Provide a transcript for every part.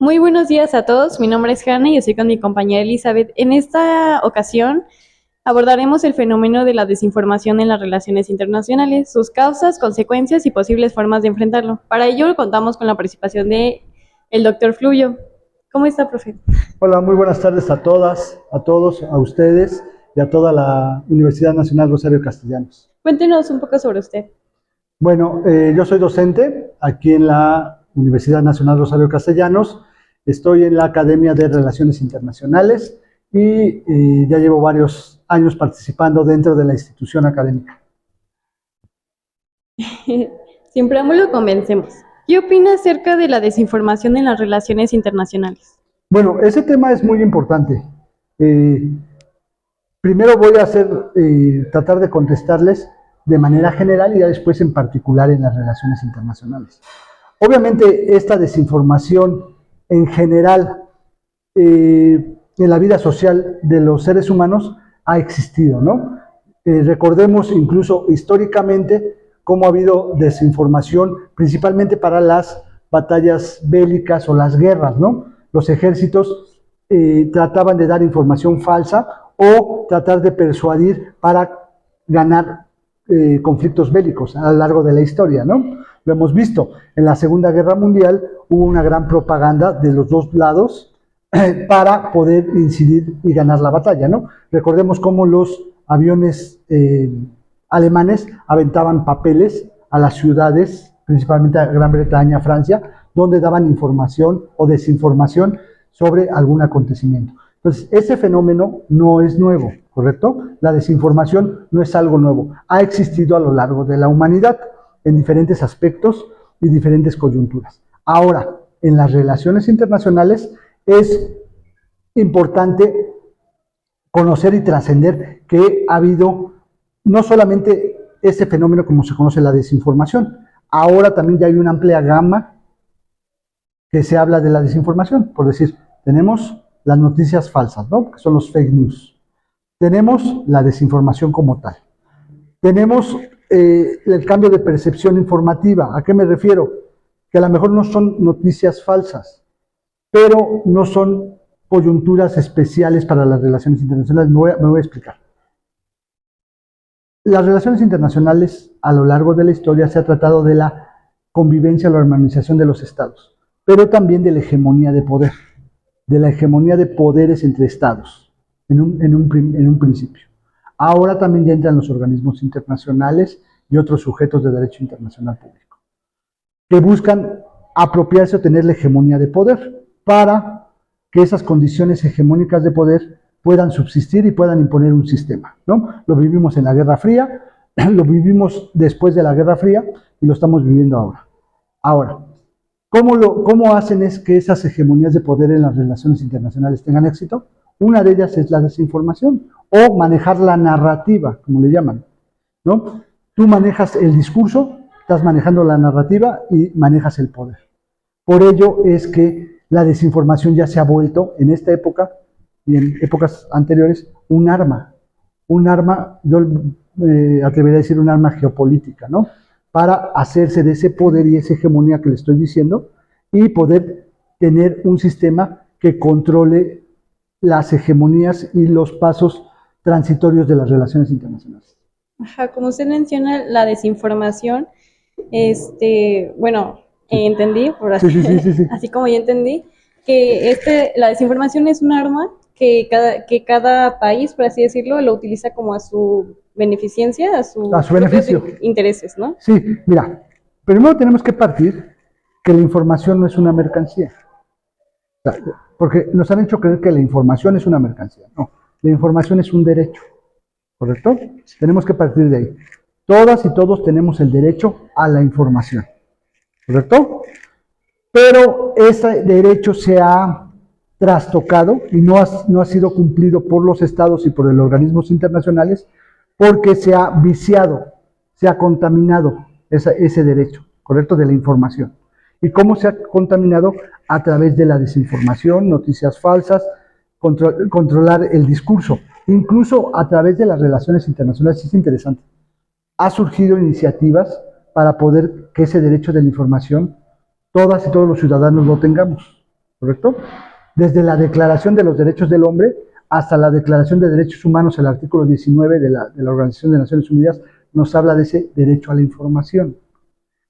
Muy buenos días a todos, mi nombre es Hannah y estoy con mi compañera Elizabeth. En esta ocasión abordaremos el fenómeno de la desinformación en las relaciones internacionales, sus causas, consecuencias y posibles formas de enfrentarlo. Para ello contamos con la participación de el doctor Fluvio. ¿Cómo está, profe? Hola, muy buenas tardes a todas, a todos, a ustedes y a toda la Universidad Nacional Rosario Castellanos. Cuéntenos un poco sobre usted. Bueno, yo soy docente aquí en la Universidad Nacional Rosario Castellanos. Estoy en la Academia de Relaciones Internacionales y ya llevo varios años participando dentro de la institución académica. Sin preámbulo, comencemos. ¿Qué opina acerca de la desinformación en las relaciones internacionales? Bueno, ese tema es muy importante. Eh, Primero voy a tratar de contestarles de manera general y ya después en particular en las relaciones internacionales. Obviamente esta desinformación en general en la vida social de los seres humanos ha existido, ¿no? Recordemos incluso históricamente cómo ha habido desinformación, principalmente para las batallas bélicas o las guerras, ¿no? Los ejércitos trataban de dar información falsa o tratar de persuadir para ganar conflictos bélicos a lo largo de la historia, ¿no? Lo hemos visto. En la Segunda Guerra Mundial hubo una gran propaganda de los dos lados para poder incidir y ganar la batalla, ¿no? Recordemos cómo los aviones alemanes aventaban papeles a las ciudades, principalmente a Gran Bretaña, Francia, donde daban información o desinformación sobre algún acontecimiento. Entonces, ese fenómeno no es nuevo, ¿correcto? La desinformación no es algo nuevo. Ha existido a lo largo de la humanidad en diferentes aspectos y diferentes coyunturas. Ahora, en las relaciones internacionales es importante conocer y trascender que ha habido no solamente ese fenómeno como se conoce la desinformación, ahora también ya hay una amplia gama que se habla de la desinformación. Por decir, tenemos las noticias falsas, ¿no? Que son los fake news. Tenemos la desinformación como tal. Tenemos el cambio de percepción informativa. ¿A qué me refiero? Que a lo mejor no son noticias falsas, pero no son coyunturas especiales para las relaciones internacionales. Me voy a explicar. Las relaciones internacionales a lo largo de la historia se ha tratado de la convivencia, la armonización de los estados, pero también de la hegemonía de poder, de la hegemonía de poderes entre estados, en un principio. Ahora también ya entran los organismos internacionales y otros sujetos de derecho internacional público, que buscan apropiarse o tener la hegemonía de poder para que esas condiciones hegemónicas de poder puedan subsistir y puedan imponer un sistema, ¿no? Lo vivimos en la Guerra Fría, lo vivimos después de la Guerra Fría y lo estamos viviendo ahora. Ahora, ¿cómo hacen es que esas hegemonías de poder en las relaciones internacionales tengan éxito? Una de ellas es la desinformación o manejar la narrativa, como le llaman, ¿no? Tú manejas el discurso, estás manejando la narrativa y manejas el poder. Por ello es que la desinformación ya se ha vuelto en esta época y en épocas anteriores un arma, yo atrevería a decir un arma geopolítica, ¿no? Para hacerse de ese poder y esa hegemonía que le estoy diciendo y poder tener un sistema que controle las hegemonías y los pasos transitorios de las relaciones internacionales. Ajá, como usted menciona, la desinformación, bueno, entendí, por así, Sí. así como yo entendí, que la desinformación es un arma que cada país, por así decirlo, lo utiliza como a su beneficencia, a su beneficio. Intereses, ¿no? Sí, mira, primero tenemos que partir que la información no es una mercancía. Porque nos han hecho creer que la información es una mercancía. No, la información es un derecho, ¿correcto? Tenemos que partir de ahí. Todas y todos tenemos el derecho a la información, ¿correcto? Pero ese derecho se ha trastocado y no ha sido cumplido por los estados y por los organismos internacionales porque se ha viciado, se ha contaminado ese derecho, ¿correcto? De la información. ¿Y cómo se ha contaminado? A través de la desinformación, noticias falsas, controlar el discurso, incluso a través de las relaciones internacionales. Es interesante. Ha surgido iniciativas para poder que ese derecho de la información, todas y todos los ciudadanos lo tengamos. ¿correcto? Desde la Declaración de los Derechos del Hombre hasta la Declaración de Derechos Humanos, el artículo 19 de la Organización de Naciones Unidas nos habla de ese derecho a la información,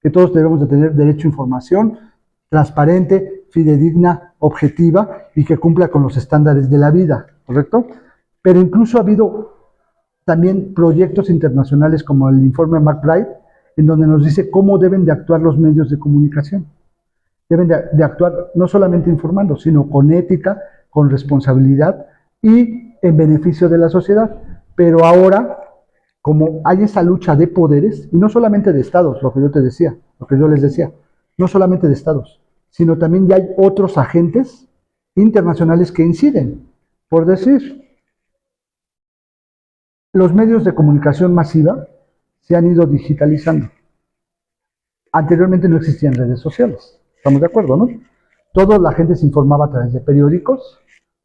que todos debemos de tener derecho a información transparente, fidedigna, objetiva y que cumpla con los estándares de la vida, ¿correcto? Pero incluso ha habido también proyectos internacionales como el informe McBride, en donde nos dice cómo deben de actuar los medios de comunicación. Deben de actuar no solamente informando, sino con ética, con responsabilidad y en beneficio de la sociedad. Pero ahora, como hay esa lucha de poderes, y no solamente de estados, lo que yo te decía, lo que yo les decía, no solamente de estados, sino también ya hay otros agentes internacionales que inciden. Por decir, los medios de comunicación masiva se han ido digitalizando. Anteriormente no existían redes sociales, estamos de acuerdo, ¿no? Toda la gente se informaba a través de periódicos,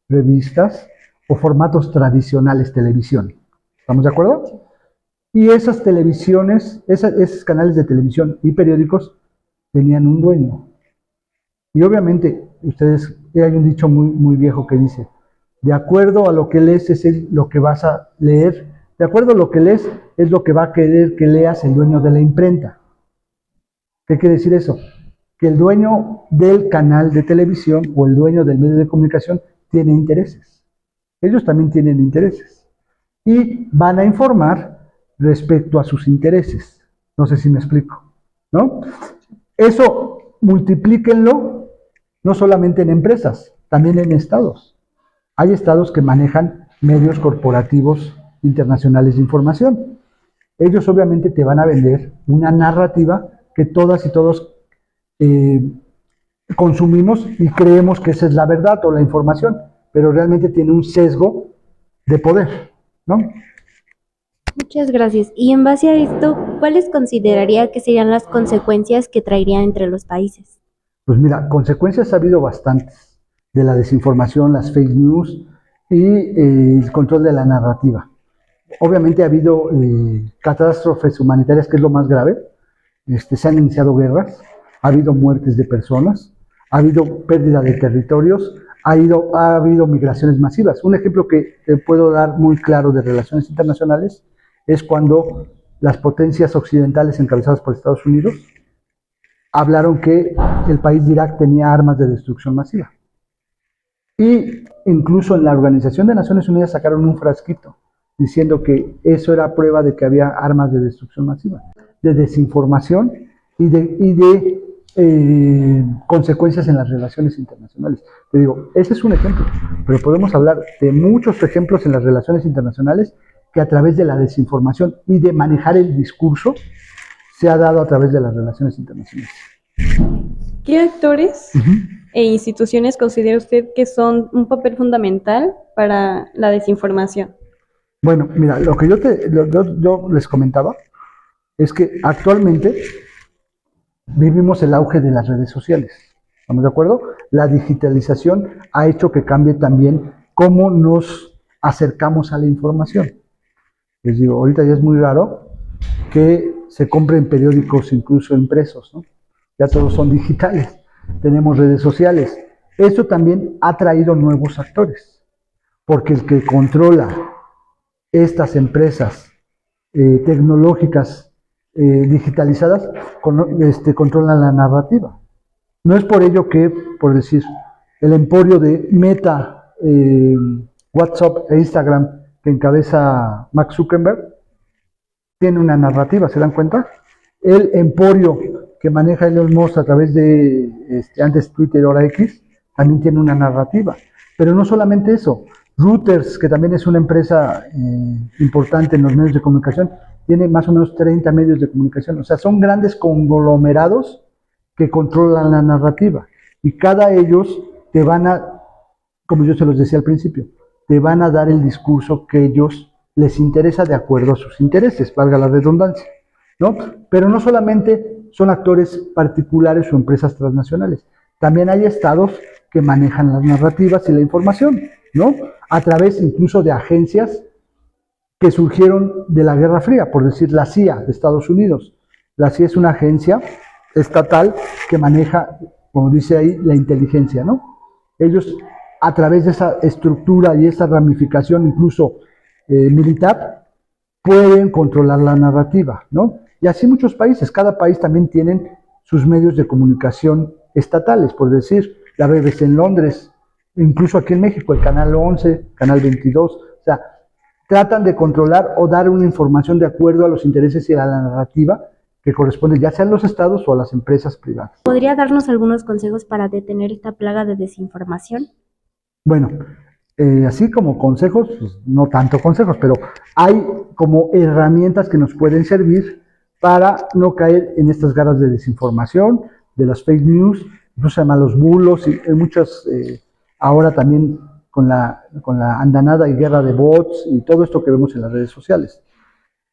revistas o formatos tradicionales, televisión. ¿Estamos de acuerdo? Y esas televisiones, esos canales de televisión y periódicos tenían un dueño. Y obviamente, hay un dicho muy viejo que dice, de acuerdo a lo que lees es lo que vas a leer, de acuerdo a lo que lees es lo que va a querer que leas el dueño de la imprenta. ¿Qué quiere decir eso? Que el dueño del canal de televisión o el dueño del medio de comunicación tiene intereses. Ellos también tienen intereses. Y van a informar respecto a sus intereses. No sé si me explico, ¿no? Eso multiplíquenlo no solamente en empresas, también en estados. Hay estados que manejan medios corporativos internacionales de información. Ellos obviamente te van a vender una narrativa que todas y todos consumimos y creemos que esa es la verdad o la información, pero realmente tiene un sesgo de poder, ¿no? Muchas gracias. Y en base a esto, ¿cuáles consideraría que serían las consecuencias que traería entre los países? Pues mira, consecuencias ha habido bastantes de la desinformación, las fake news y el control de la narrativa. Obviamente ha habido catástrofes humanitarias, que es lo más grave. Se han iniciado guerras, ha habido muertes de personas, ha habido pérdida de territorios, ha habido migraciones masivas. Un ejemplo que te puedo dar muy claro de relaciones internacionales es cuando las potencias occidentales encabezadas por Estados Unidos hablaron que el país de Irak tenía armas de destrucción masiva. Y incluso en la Organización de Naciones Unidas sacaron un frasquito diciendo que eso era prueba de que había armas de destrucción masiva, de desinformación y de consecuencias en las relaciones internacionales. Te digo, ese es un ejemplo, pero podemos hablar de muchos ejemplos en las relaciones internacionales que a través de la desinformación y de manejar el discurso se ha dado a través de las relaciones internacionales. ¿Qué actores e instituciones considera usted que son un papel fundamental para la desinformación? Bueno, mira, lo que yo les comentaba es que actualmente vivimos el auge de las redes sociales. ¿Estamos de acuerdo? La digitalización ha hecho que cambie también cómo nos acercamos a la información. Les digo, ahorita ya es muy raro que se compren periódicos incluso impresos, ¿no? Ya todos son digitales. Tenemos redes sociales. Esto también ha traído nuevos actores, porque el que controla estas empresas tecnológicas digitalizadas controlan la narrativa. No es por ello que, por decir, el emporio de Meta, WhatsApp e Instagram que encabeza Mark Zuckerberg tiene una narrativa, ¿se dan cuenta? El emporio que maneja Elon Musk a través de antes Twitter, ahora X, también tiene una narrativa. Pero no solamente eso, Reuters, que también es una empresa importante en los medios de comunicación, tiene más o menos 30 medios de comunicación. O sea, son grandes conglomerados que controlan la narrativa. Y cada ellos te van a, como yo se los decía al principio, te van a dar el discurso que ellos les interesa de acuerdo a sus intereses, valga la redundancia, ¿no? Pero no solamente son actores particulares o empresas transnacionales, también hay estados que manejan las narrativas y la información, ¿no? A través incluso de agencias que surgieron de la Guerra Fría, por decir la CIA de Estados Unidos. La CIA es una agencia estatal que maneja, como dice ahí, la inteligencia, ¿no? Ellos, a través de esa estructura y esa ramificación incluso militar, pueden controlar la narrativa, ¿no? Y así muchos países, cada país también tienen sus medios de comunicación estatales, por decir, la BBC en Londres, incluso aquí en México, el Canal 11, Canal 22, o sea, tratan de controlar o dar una información de acuerdo a los intereses y a la narrativa que corresponde ya sea a los estados o a las empresas privadas. ¿Podría darnos algunos consejos para detener esta plaga de desinformación? Bueno, así como consejos, pues, no tanto consejos, pero hay como herramientas que nos pueden servir para no caer en estas garras de desinformación, de las fake news, incluso se llaman los bulos, y muchas, ahora también con la andanada y guerra de bots y todo esto que vemos en las redes sociales.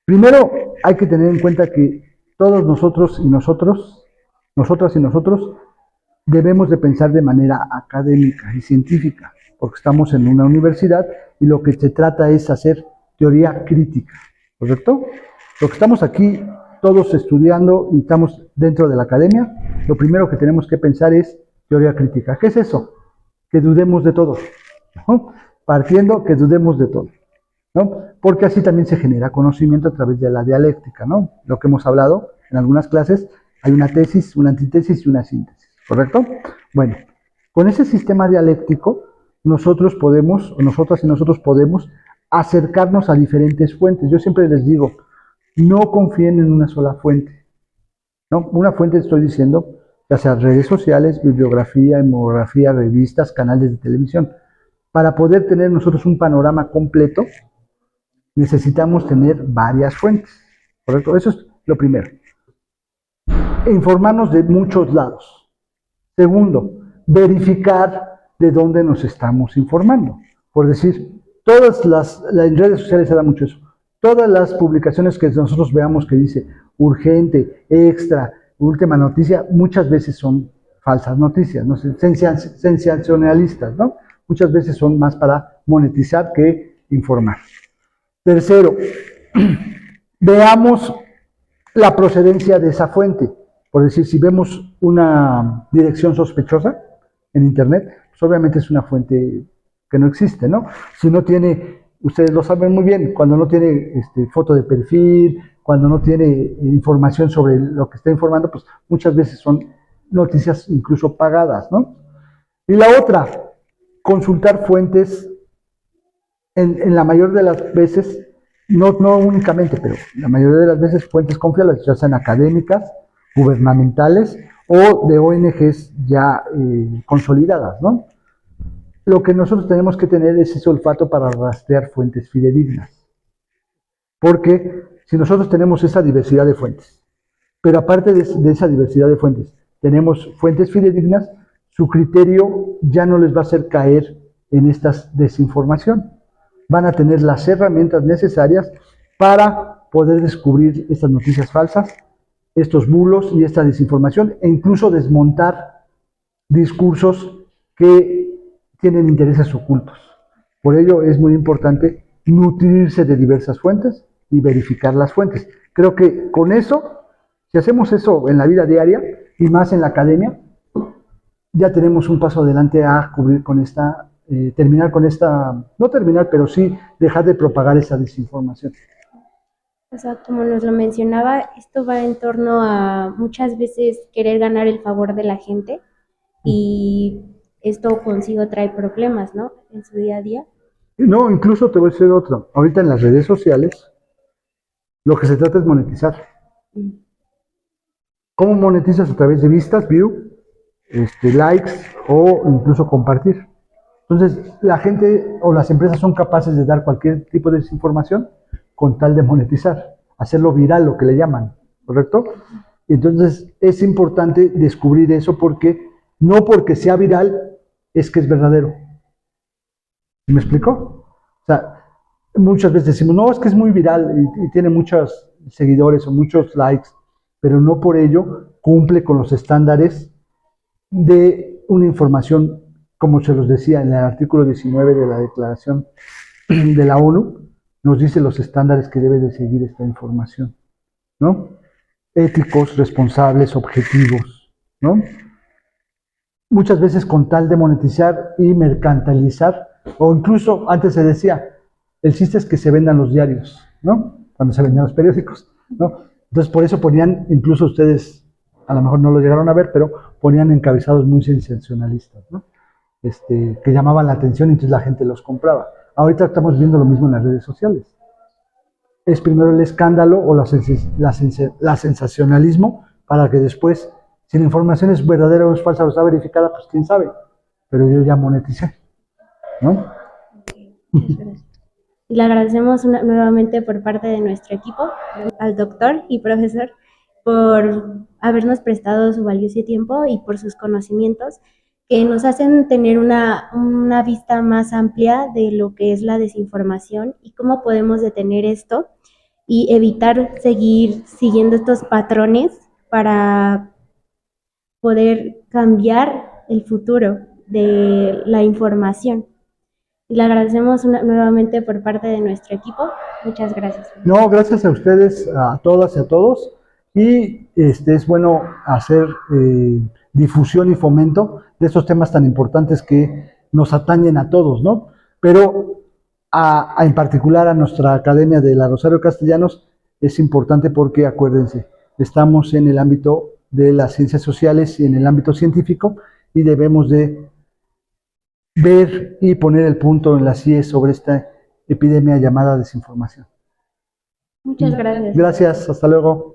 Primero, hay que tener en cuenta que todos nosotros y nosotras y nosotros, debemos de pensar de manera académica y científica, porque estamos en una universidad y lo que se trata es hacer teoría crítica, ¿correcto? Lo que estamos aquí todos estudiando y estamos dentro de la academia, lo primero que tenemos que pensar es teoría crítica. ¿Qué es eso? Que dudemos de todo, ¿no? Partiendo que dudemos de todo, ¿no? Porque así también se genera conocimiento a través de la dialéctica, ¿no? Lo que hemos hablado en algunas clases, hay una tesis, una antítesis y una síntesis, ¿correcto? Bueno, con ese sistema dialéctico, nosotros podemos, o nosotras y nosotros podemos, acercarnos a diferentes fuentes. Yo siempre les digo, no confíen en una sola fuente, ¿no? Una fuente estoy diciendo, ya sea redes sociales, bibliografía, hemografía, revistas, canales de televisión. Para poder tener nosotros un panorama completo, necesitamos tener varias fuentes, ¿correcto? Eso es lo primero. Informarnos de muchos lados. Segundo, verificar de dónde nos estamos informando. Por decir, en redes sociales se da mucho eso. Todas las publicaciones que nosotros veamos que dice urgente, extra, última noticia, muchas veces son falsas noticias, ¿no? Sensacionalistas, ¿no? Muchas veces son más para monetizar que informar. Tercero, veamos la procedencia de esa fuente. Por decir, si vemos una dirección sospechosa en Internet, pues obviamente es una fuente que no existe, ¿no? Si no tiene, ustedes lo saben muy bien, cuando no tiene foto de perfil, cuando no tiene información sobre lo que está informando, pues muchas veces son noticias incluso pagadas, ¿no? Y la otra, consultar fuentes en la mayoría de las veces, no únicamente, pero la mayoría de las veces fuentes confiables, ya sean académicas, gubernamentales o de ONGs ya consolidadas, ¿no? Lo que nosotros tenemos que tener es ese olfato para rastrear fuentes fidedignas. Porque si nosotros tenemos esa diversidad de fuentes, pero aparte de esa diversidad de fuentes, tenemos fuentes fidedignas, su criterio ya no les va a hacer caer en esta desinformación. Van a tener las herramientas necesarias para poder descubrir estas noticias falsas, estos bulos y esta desinformación, e incluso desmontar discursos que tienen intereses ocultos. Por ello es muy importante nutrirse de diversas fuentes y verificar las fuentes. Creo que con eso, si hacemos eso en la vida diaria y más en la academia, ya tenemos un paso adelante a cubrir con esta, terminar con esta, no terminar, pero sí dejar de propagar esa desinformación. O sea, como nos lo mencionaba, esto va en torno a muchas veces querer ganar el favor de la gente y esto consigo trae problemas, ¿no? En su día a día. No, incluso te voy a decir otro. Ahorita en las redes sociales, lo que se trata es monetizar. ¿Cómo monetizas? A través de vistas, view, likes o incluso compartir. Entonces, la gente o las empresas son capaces de dar cualquier tipo de desinformación con tal de monetizar, hacerlo viral, lo que le llaman, ¿correcto? Entonces, es importante descubrir eso porque no porque sea viral es que es verdadero. ¿Me explico? O sea, muchas veces decimos, no, es que es muy viral y tiene muchos seguidores o muchos likes, pero no por ello cumple con los estándares de una información, como se los decía en el artículo 19 de la Declaración de la ONU, nos dice los estándares que debe de seguir esta información, ¿no? Éticos, responsables, objetivos, ¿no? muchas veces con tal de monetizar y mercantilizar, o incluso antes se decía, el chiste es que se vendan los diarios, ¿no? Cuando se vendían los periódicos, ¿no? Entonces por eso ponían, incluso ustedes a lo mejor no lo llegaron a ver, pero ponían encabezados muy sensacionalistas, ¿no? Que llamaban la atención y entonces la gente los compraba. Ahorita estamos viendo lo mismo en las redes sociales. Es primero el escándalo o la sensacionalismo para que después, si la información es verdadera o es falsa o está verificada, pues quién sabe. Pero yo ya moneticé, ¿no? Muchas gracias. Y le agradecemos nuevamente por parte de nuestro equipo al doctor y profesor por habernos prestado su valioso tiempo y por sus conocimientos que nos hacen tener una vista más amplia de lo que es la desinformación y cómo podemos detener esto y evitar seguir siguiendo estos patrones para poder cambiar el futuro de la información. Y le agradecemos nuevamente por parte de nuestro equipo. Muchas gracias. No, gracias a ustedes, a todas y a todos. Y es bueno hacer difusión y fomento de estos temas tan importantes que nos atañen a todos, ¿no? Pero en particular a nuestra Academia de la Rosario Castellanos es importante porque, acuérdense, estamos en el ámbito de las ciencias sociales y en el ámbito científico y debemos de ver y poner el punto en las IES sobre esta epidemia llamada desinformación. Muchas gracias. Gracias, hasta luego.